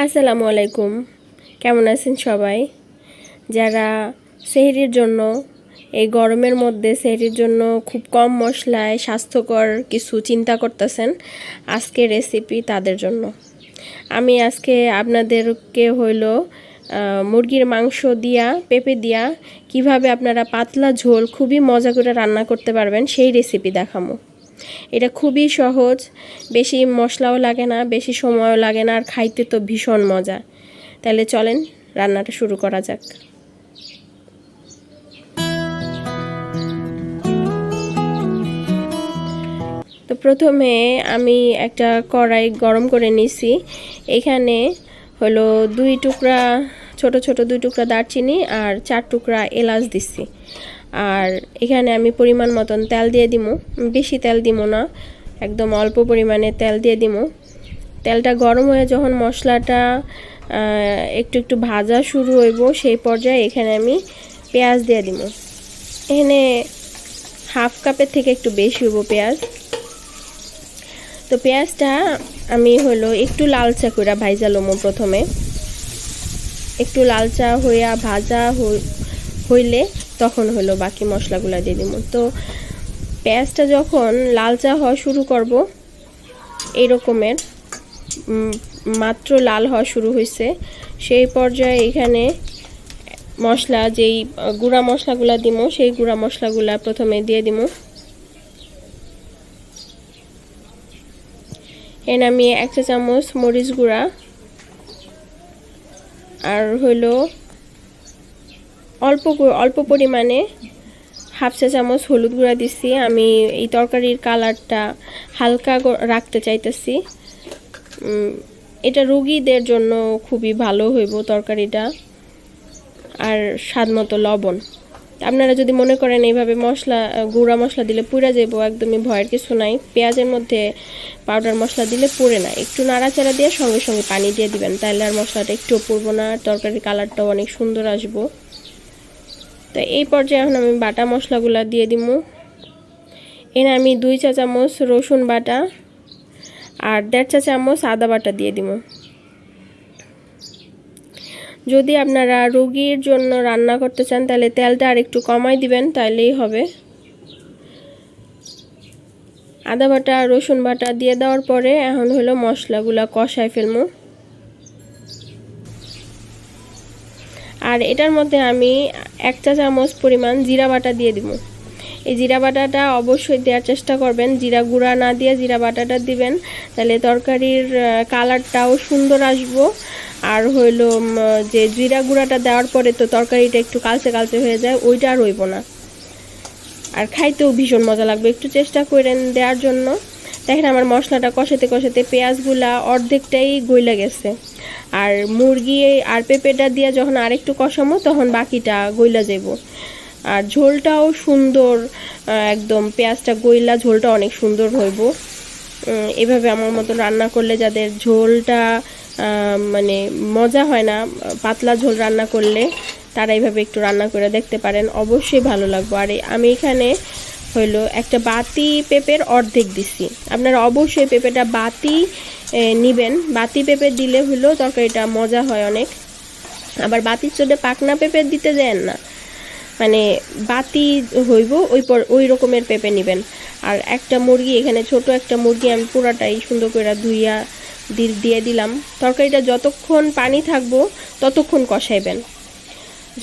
আসসালামু আলাইকুম। কেমন আছেন সবাই? যারা সেহরির জন্য এই গরমের মধ্যে সেহরির জন্য খুব কম মশলায় স্বাস্থ্যকর কিছু চিন্তা করতেছেন, আজকে রেসিপি তাদের জন্য। আমি আজকে আপনাদেরকে মুরগির মাংস দিয়া পেঁপে দিয়া কিভাবে আপনারা পাতলা ঝোল খুবই মজা করে রান্না করতে পারবেন সেই রেসিপি দেখাবো। এটা খুবই সহজ, বেশি মশলাও লাগে না, বেশি সময়ও লাগে না, আর খাইতে তো ভীষণ মজা। তাহলে চলেন রান্নাটা শুরু করা যাক। তো প্রথমে আমি একটা কড়াই গরম করে নিছি। এখানে 2 টুকরা ছোট ছোট 2 টুকরা দারচিনি আর 4 টুকরা এলাচ দিছি। আর এখানে আমি পরিমাণ মতন তেল দিয়ে দিমু, বেশি তেল দিমু না, একদম অল্প পরিমাণে তেল দিয়ে দিমু। তেলটা গরম হয়ে যখন মশলাটা একটু একটু ভাজা শুরু হইব, সেই পর্যায়ে এখানে আমি পেঁয়াজ দিয়ে দিমু। এখানে হাফ কাপের থেকে একটু বেশি হইব পেঁয়াজ। তো পেঁয়াজটা আমি একটু লালচা করে ভাজা লমু। প্রথমে একটু লালচা হইয়া ভাজা হইলে তখন বাকি মশলাগুলো দিয়ে দিব। তো পেঁয়াজটা যখন লালচা হওয়া শুরু করব, এই রকমের মাত্র লাল হওয়া শুরু হয়েছে, সেই পর্যায়ে এখানে মশলা যেই গুঁড়া মশলাগুলো দিব, সেই গুঁড়া মশলাগুলো প্রথমে দিয়ে দিব। এখানে আমি 1 চা চামচ মরিচ গুঁড়া আর অল্প পরিমাণে হাফ চা চামচ হলুদ গুঁড়া দিছি। আমি এই তরকারির কালারটা হালকা রাখতে চাইতেছি। এটা রোগীদের জন্য খুবই ভালো হইব তরকারিটা। আর স্বাদ মতো লবণ। আপনারা যদি মনে করেন এইভাবে গুঁড়া মশলা দিলে পুড়ে যাবো, একদমই ভয়ের কিছু নাই। পেঁয়াজের মধ্যে পাউডার মশলা দিলে পুড়ে না। একটু নাড়াচাড়া দিয়ে সঙ্গে সঙ্গে পানি দিয়ে দিবেন, তাহলে আর মশলাটা একটু পুড়বো না, তরকারির কালারটাও অনেক সুন্দর আসবো। তো এই পর্যায়ে এখন আমি বাটা মশলাগুলো দিয়ে দিব। এনে আমি 2 চা চামচ রসুন বাটা আর 1.5 চা চামচ আদা বাটা দিয়ে দিব। যদি আপনারা রোগীর জন্য রান্না করতে চান তাহলে তেলটা আর একটু কমাই দিবেন, তাইলেই হবে। আদা বাটা রসুন বাটা দিয়ে দেওয়ার পরে এখন মশলাগুলো কষায় ফেলবো। আর এটার মধ্যে আমি 1 চা চামচ পরিমাণ জিরা বাটা দিয়ে দিব। এই জিরা বাটাটা অবশ্যই দেওয়ার চেষ্টা করবেন, জিরা গুঁড়া না দিয়ে জিরা বাটাটা দিবেন, তাহলে তরকারির কালারটাও সুন্দর আসবো। আর যে জিরা গুঁড়াটা দেওয়ার পরে তো তরকারিটা একটু কালচে কালচে হয়ে যায়, ওইটা আর হইব না, আর খাইতেও ভীষণ মজা লাগবে। একটু চেষ্টা করেন দেওয়ার জন্য। দেখেন আমার মশলাটা কষাতে কষাতে পেঁয়াজগুলা অর্ধেকটাই গইলা গেছে। আর মুরগি আর পেঁপেটা দিয়ে যখন আরেকটু কষামো তখন বাকিটা গইলা যাব। আর ঝোলটাও সুন্দর, একদম পেঁয়াজটা গইলা ঝোলটা অনেক সুন্দর হইব। এভাবে আমার মতন রান্না করলে, যাদের ঝোলটা মানে মজা হয় না, পাতলা ঝোল রান্না করলে, তারা এইভাবে একটু রান্না করে দেখতে পারেন, অবশ্যই ভালো লাগবে। আর আমি এখানে একটা বাতি পেঁপের অর্ধেক দিছি। আপনারা অবশ্যই পেঁপেটা বাতি নিবেন, বাতি পেঁপে দিলে তরকারিটা মজা হয় অনেক। আবার বাতির চোটে পাকনা পেঁপে দিতে দেন না, মানে বাতি হইব ওই রকমের পেঁপে নেবেন। আর একটা মুরগি, এখানে ছোট একটা মুরগি আমি পুরাটাই সুন্দর করে ধুইয়া দিয়ে দিলাম। তরকারিটা যতক্ষণ পানি থাকবো ততক্ষণ কষাইবেন।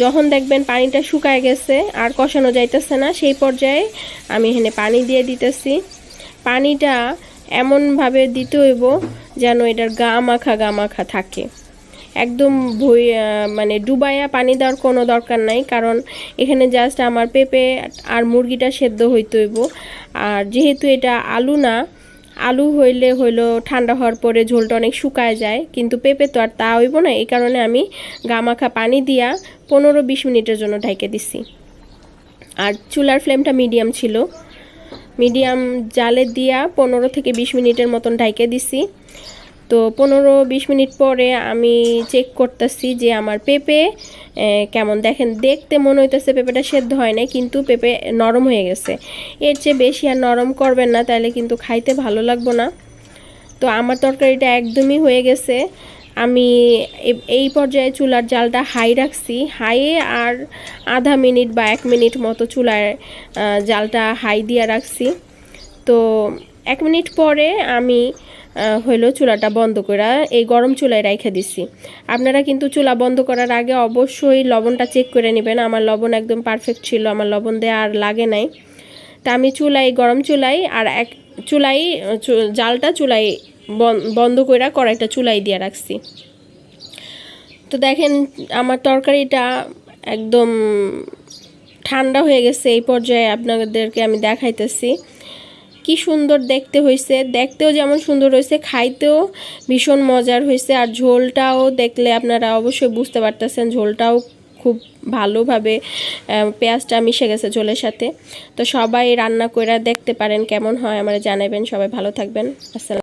যখন দেখবেন পানিটা শুকায় গেছে আর কষানো যাইতেছে না, সেই পর্যায়ে আমি এখানে পানি দিয়ে দিতেছি। পানিটা এমনভাবে দিতে হইব যেন এটার গা মাখা থাকে। একদম মানে ডুবাইয়া পানি দেওয়ার কোনো দরকার নাই, কারণ এখানে জাস্ট আমার পেঁপে আর মুরগিটা সেদ্ধ হইতে হইব। আর যেহেতু এটা আলু না, আলু হইলে ঠান্ডা হওয়ার পরে ঝোলটা অনেক শুকায় যায়, কিন্তু পেঁপে তো আর তা হইব না। এই কারণে আমি গামাখা পানি দিয়া 15-20 মিনিটের জন্য ঢেকে দিছি। আর চুলার ফ্লেমটা মিডিয়াম ছিল, মিডিয়াম জালে দিয়া 15 থেকে 20 মিনিটের মতন ঢেকে দিছি। তো 15-20 মিনিট পরে আমি চেক করতেছি যে আমার পেঁপে কেমন। দেখেন, দেখতে মনে হইতেছে পেঁপেটা সেদ্ধ হয় না, কিন্তু পেঁপে নরম হয়ে গেছে। এর চেয়ে বেশি আর নরম করবেন না, তাহলে কিন্তু খাইতে ভালো লাগবে না। তো আমার তরকারিটা একদমই হয়ে গেছে। আমি এই পর্যায়ে চুলার জালটা হাই রাখছি, হাইয়ে আর আধা মিনিট বা 1 মিনিট মতো চুলার জালটা হাই দিয়ে রাখছি। তো 1 মিনিট পরে আমি হইলো চুলাটা বন্ধ করে এই গরম চুলায় রেখে দিছি। আপনারা কিন্তু চুলা বন্ধ করার আগে অবশ্যই লবণটা চেক করে নেবেন। আমার লবণ একদম পারফেক্ট ছিল, আমার লবণ দেওয়া আর লাগে নাই। তা আমি গরম চুলাই আর এক চুলাই জালটা চুলাই বন্ধ করে কড়াইটা চুলাই দিয়ে রাখছি। তো দেখেন আমার তরকারিটা একদম ঠান্ডা হয়ে গেছে। এই পর্যায়ে আপনাদেরকে আমি দেখাইতেছি কি সুন্দর দেখতে হয়েছে, দেখতেও যেমন সুন্দর হয়েছে, খাইতেও ভীষণ মজার হয়েছে। আর ঝোলটাও দেখলে আপনারা অবশ্যই বুঝতে পারতেছেন, ঝোলটাও খুব ভালোভাবে পেঁয়াজটা মিশে গেছে ঝোলের সাথে। তো সবাই রান্না করে দেখতে পারেন কেমন হয়, আমার জানাবেন। সবাই ভালো থাকবেন। আসসালাম।